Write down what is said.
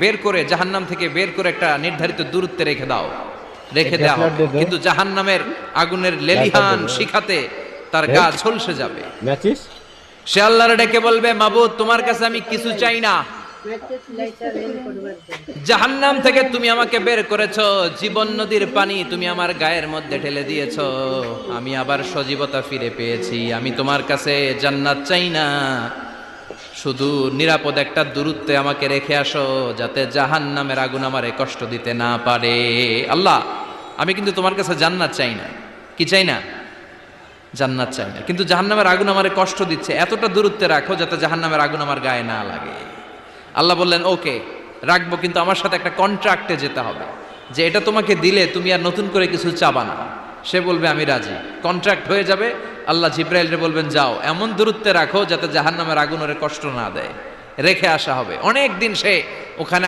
বের করে জাহান্নাম থেকে বের করে একটা নির্ধারিত দূরত্বে রেখে দাও, রেখে দেওয়া হবে। কিন্তু জাহান্নামের আগুনের লেলিহান শিখাতে তার গা ঝলসে যাবে। সে আল্লাহর ডেকে বলবে, মাবুদ তোমার কাছে আমি কিছু চাই না, জাহান্নাম থেকে তুমি আমাকে বের করেছো, জীবন নদীর পানি তুমি আমার গায়ের মধ্যে ঢেলে দিয়েছো, আমি আবার সজীবতা ফিরে পেয়েছি। আমি তোমার কাছে জান্নাত চাই না, শুধু নিরাপদ একটা দূরত্বে আমাকে রেখে আসো, যাতে জাহান্নামের আগুন আমারে কষ্ট দিতে না পারে। আল্লাহ, আমি কিন্তু তোমার কাছে জান্নাত চাই না। কি চাই না? জান্নাত চাই না, কিন্তু জাহান্নামের আগুন আমারে কষ্ট দিচ্ছে, এতটা দূরত্বে রাখো যাতে জাহান্নামের আগুন আমার গায়ে না লাগে। আল্লাহ বললেন, ওকে রাখবো, কিন্তু আমার সাথে একটা কন্ট্রাক্টে যেতে হবে, যে এটা তোমাকে দিলে তুমি আর নতুন করে কিছু চাবা না। সে বলবে আমি রাজি, কন্ট্রাক্ট হয়ে যাবে। আল্লাহ জিব্রাইলকে বলবেন, যাও এমন দূরত্বে রাখো যাতে জাহান্নামের আগুন ওরে কষ্ট না দেয়। রেখে আসা হবে। অনেক দিন সে ওখানে